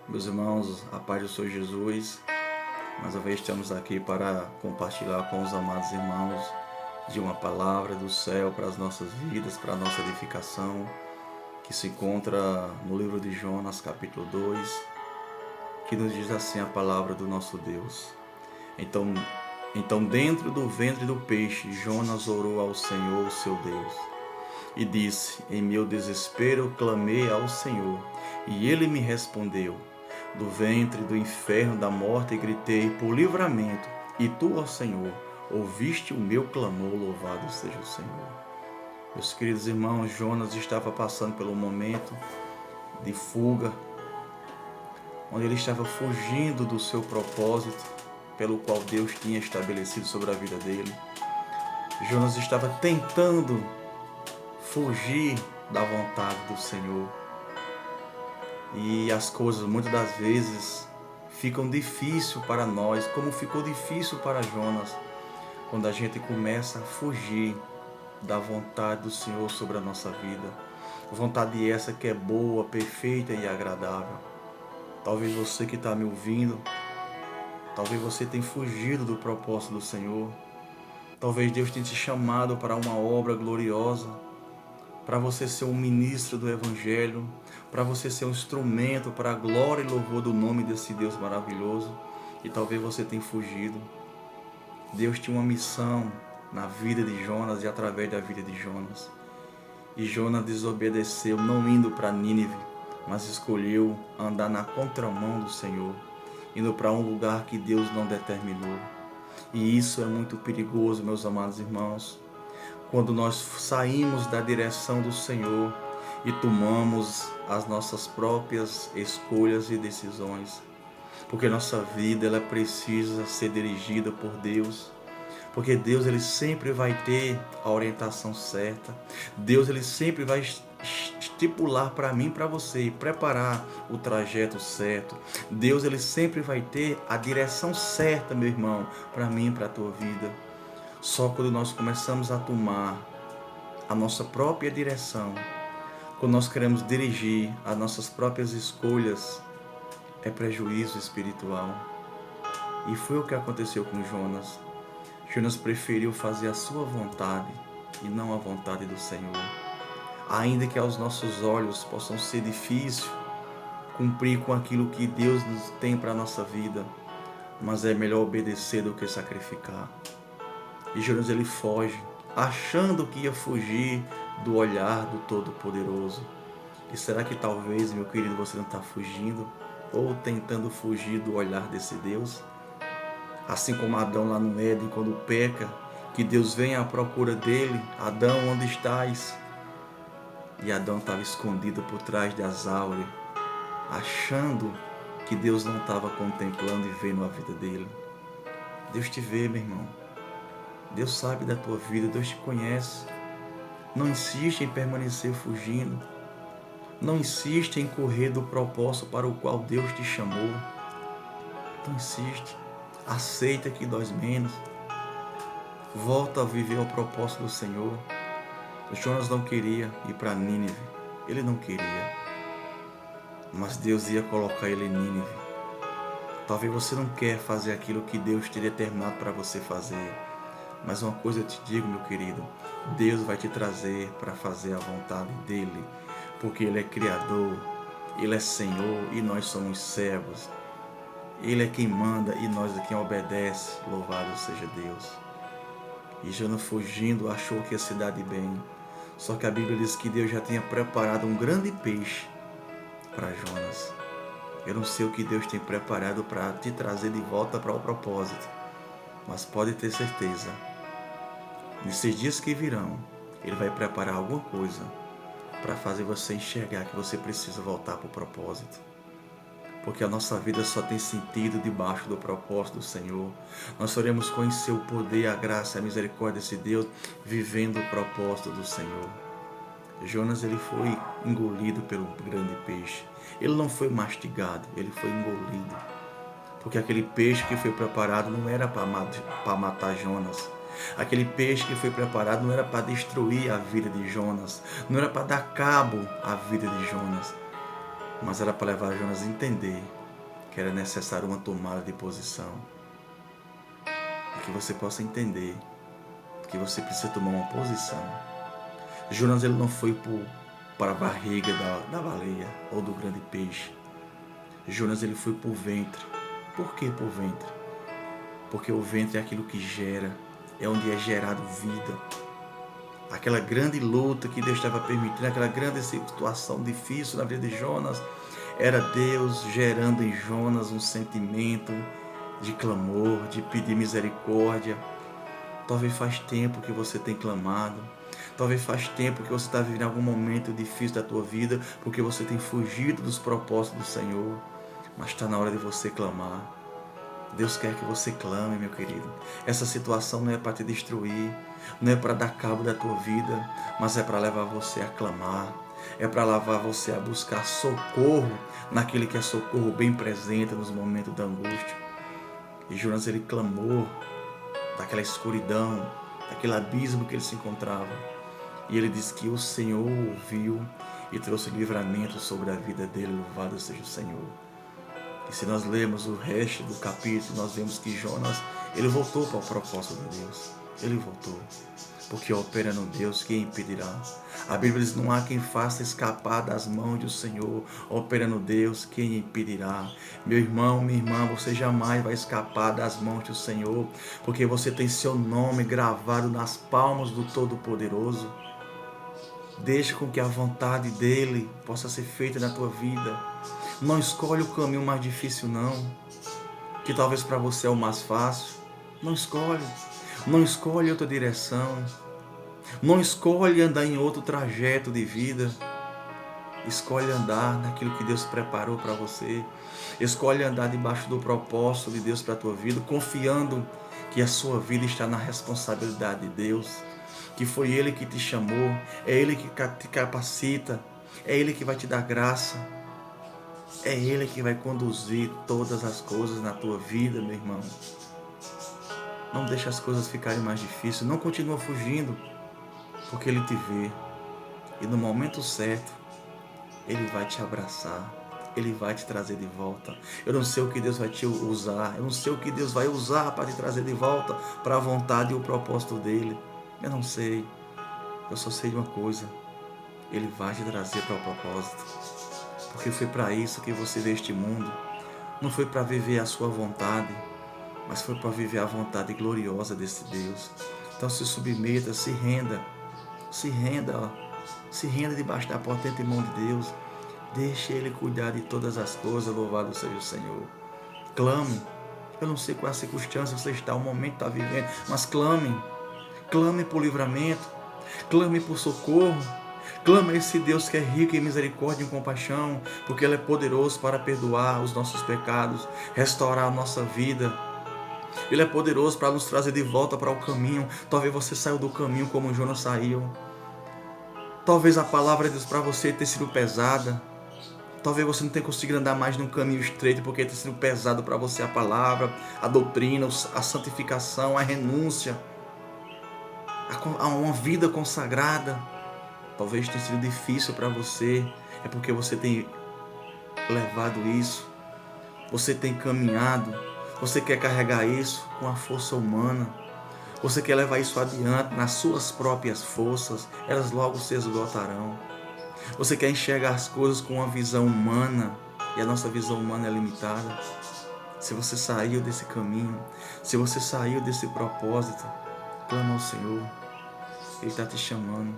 Meus irmãos, a paz do Senhor Jesus, mais uma vez estamos aqui para compartilhar com os amados irmãos de uma palavra do céu para as nossas vidas, para a nossa edificação, que se encontra no livro de Jonas, capítulo 2, que nos diz assim a palavra do nosso Deus. Então dentro do ventre do peixe, Jonas orou ao Senhor, seu Deus, e disse: Em meu desespero clamei ao Senhor, e ele me respondeu. Do ventre do inferno da morte gritei por livramento, e tu, ó Senhor, ouviste o meu clamor, louvado seja o Senhor. Meus queridos irmãos, Jonas estava passando pelo momento de fuga, onde ele estava fugindo do seu propósito, pelo qual Deus tinha estabelecido sobre a vida dele. Jonas estava tentando fugir da vontade do Senhor. E as coisas muitas das vezes ficam difíceis para nós, como ficou difícil para Jonas, quando a gente começa a fugir da vontade do Senhor sobre a nossa vida. Vontade essa que é boa, perfeita e agradável. Talvez você que está me ouvindo, talvez você tenha fugido do propósito do Senhor. Talvez Deus tenha te chamado para uma obra gloriosa, para você ser um ministro do Evangelho, para você ser um instrumento para a glória e louvor do nome desse Deus maravilhoso, e talvez você tenha fugido. Deus tinha uma missão na vida de Jonas e através da vida de Jonas. E Jonas desobedeceu, não indo para Nínive, mas escolheu andar na contramão do Senhor, indo para um lugar que Deus não determinou. E isso é muito perigoso, meus amados irmãos, quando nós saímos da direção do Senhor e tomamos as nossas próprias escolhas e decisões. Porque nossa vida ela precisa ser dirigida por Deus. Porque Deus ele sempre vai ter a orientação certa. Deus ele sempre vai estipular para mim e para você e preparar o trajeto certo. Deus ele sempre vai ter a direção certa, meu irmão, para mim e para a tua vida. Só quando nós começamos a tomar a nossa própria direção, quando nós queremos dirigir as nossas próprias escolhas, é prejuízo espiritual. E foi o que aconteceu com Jonas. Jonas preferiu fazer a sua vontade e não a vontade do Senhor. Ainda que aos nossos olhos possam ser difícil cumprir com aquilo que Deus nos tem para a nossa vida, mas é melhor obedecer do que sacrificar. E Jonas ele foge, achando que ia fugir do olhar do Todo-Poderoso. E será que talvez, meu querido, você não está fugindo ou tentando fugir do olhar desse Deus? Assim como Adão lá no Éden, quando peca, que Deus vem à procura dele: Adão, onde estás? E Adão estava escondido por trás das árvores, achando que Deus não estava contemplando e vendo a vida dele. Deus te vê, meu irmão. Deus sabe da tua vida, Deus te conhece. Não insiste em permanecer fugindo. Não insiste em correr do propósito para o qual Deus te chamou. Não insiste. Aceita que dói menos. Volta a viver o propósito do Senhor. Jonas não queria ir para Nínive. Ele não queria. Mas Deus ia colocar ele em Nínive. Talvez você não quer fazer aquilo que Deus te determinado para você fazer. Mas uma coisa eu te digo, meu querido, Deus vai te trazer para fazer a vontade dEle, porque Ele é Criador, Ele é Senhor e nós somos servos. Ele é quem manda e nós é quem obedece, louvado seja Deus. E Jonas fugindo achou que ia se dar de bem, só que a Bíblia diz que Deus já tinha preparado um grande peixe para Jonas. Eu não sei o que Deus tem preparado para te trazer de volta para o propósito, mas pode ter certeza, nesses dias que virão, Ele vai preparar alguma coisa para fazer você enxergar que você precisa voltar para o propósito. Porque a nossa vida só tem sentido debaixo do propósito do Senhor. Nós só iremos conhecer o poder, a graça, a misericórdia desse Deus, vivendo o propósito do Senhor. Jonas ele foi engolido pelo grande peixe. Ele não foi mastigado, ele foi engolido. Porque aquele peixe que foi preparado não era para matar Jonas. Aquele peixe que foi preparado não era para destruir a vida de Jonas. Não era para dar cabo à vida de Jonas. mas era para levar Jonas a entender que era necessário uma tomada de posição. E que você possa entender que você precisa tomar uma posição. Jonas, ele não foi para a barriga da baleia ou do grande peixe. Jonas, ele foi para o ventre. Por que para o ventre? Porque o ventre é aquilo que gera, é onde é gerado vida. Aquela grande luta que Deus estava permitindo, aquela grande situação difícil na vida de Jonas, era Deus gerando em Jonas um sentimento de clamor, de pedir misericórdia. Talvez faz tempo que você tem clamado. Talvez faz tempo que você está vivendo algum momento difícil da tua vida, porque você tem fugido dos propósitos do Senhor. Mas está na hora de você clamar. Deus quer que você clame, meu querido. Essa situação não é para te destruir, não é para dar cabo da tua vida, mas é para levar você a clamar. É para levar você a buscar socorro naquele que é socorro bem presente nos momentos da angústia. E Jonas, ele clamou daquela escuridão, daquele abismo que ele se encontrava. E ele disse que o Senhor ouviu e trouxe livramento sobre a vida dele. Louvado seja o Senhor. E se nós lermos o resto do capítulo, nós vemos que Jonas, ele voltou para o propósito de Deus. Ele voltou. Porque opera no Deus, quem impedirá? A Bíblia diz, não há quem faça escapar das mãos do Senhor. Opera no Deus, quem impedirá? Meu irmão, minha irmã, você jamais vai escapar das mãos do Senhor, porque você tem seu nome gravado nas palmas do Todo-Poderoso. Deixa com que a vontade dele possa ser feita na tua vida. Não escolhe o caminho mais difícil, não, que talvez para você é o mais fácil. Não escolhe. Não escolhe outra direção. Não escolhe andar em outro trajeto de vida. Escolhe andar naquilo que Deus preparou para você. Escolhe andar debaixo do propósito de Deus para a tua vida, confiando que a sua vida está na responsabilidade de Deus, que foi Ele que te chamou, é Ele que te capacita, é Ele que vai te dar graça, é Ele que vai conduzir todas as coisas na tua vida, meu irmão. Não deixa as coisas ficarem mais difíceis, não continua fugindo, porque Ele te vê. E no momento certo, Ele vai te abraçar, Ele vai te trazer de volta. Eu não sei o que Deus vai te usar, eu não sei o que Deus vai usar para te trazer de volta para a vontade e o propósito dEle. Eu não sei, eu só sei de uma coisa, Ele vai te trazer para o propósito. Porque foi para isso que você veio este mundo. Não foi para viver a sua vontade, mas foi para viver a vontade gloriosa desse Deus. Então se submeta, se renda debaixo da potente mão de Deus. Deixe Ele cuidar de todas as coisas, louvado seja o Senhor. Clame. Eu não sei qual é a circunstância que você está, o momento que está vivendo, mas clame. Clame por livramento. Clame por socorro. Clame a esse Deus que é rico em misericórdia e em compaixão, porque Ele é poderoso para perdoar os nossos pecados, restaurar a nossa vida. Ele é poderoso para nos trazer de volta para o caminho. Talvez você saiu do caminho como Jonas saiu. Talvez a palavra de Deus para você tenha sido pesada. Talvez você não tenha conseguido andar mais num caminho estreito porque tem sido pesado para você a palavra, a doutrina, a santificação, a renúncia, a uma vida consagrada. Talvez tenha sido difícil para você, é porque você tem levado isso, você tem caminhado, você quer carregar isso com a força humana, você quer levar isso adiante nas suas próprias forças, elas logo se esgotarão. Você quer enxergar as coisas com uma visão humana, e a nossa visão humana é limitada. Se você saiu desse caminho, se você saiu desse propósito, clama ao Senhor. Ele está te chamando,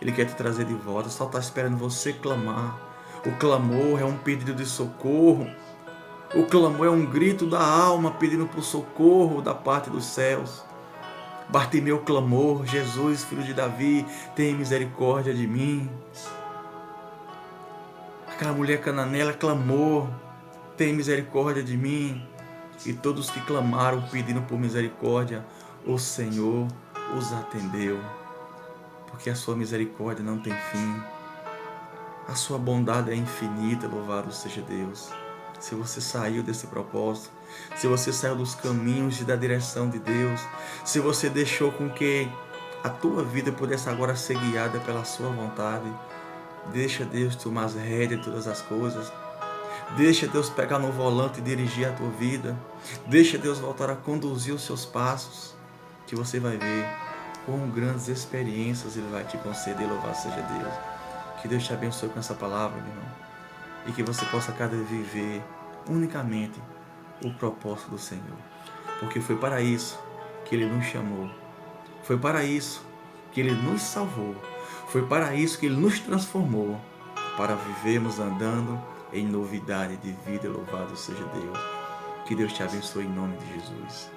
Ele quer te trazer de volta, só está esperando você clamar. O clamor é um pedido de socorro. O clamor é um grito da alma pedindo por socorro da parte dos céus. Bartimeu clamou, Jesus, filho de Davi, tem misericórdia de mim. Aquela mulher cananeia clamou, tem misericórdia de mim. E todos que clamaram pedindo por misericórdia, o Senhor os atendeu. Porque a sua misericórdia não tem fim. A sua bondade é infinita, louvado seja Deus. Se você saiu desse propósito, se você saiu dos caminhos e da direção de Deus, se você deixou com que a tua vida pudesse agora ser guiada pela sua vontade, deixa Deus tomar as rédeas de todas as coisas. Deixa Deus pegar no volante e dirigir a tua vida. Deixa Deus voltar a conduzir os seus passos, que você vai ver quão grandes experiências Ele vai te conceder. Louvado seja Deus. Que Deus te abençoe com essa palavra, meu irmão. E que você possa cada vez viver unicamente o propósito do Senhor. Porque foi para isso que Ele nos chamou. Foi para isso que Ele nos salvou. Foi para isso que Ele nos transformou. Para vivermos andando em novidade de vida. Louvado seja Deus. Que Deus te abençoe em nome de Jesus.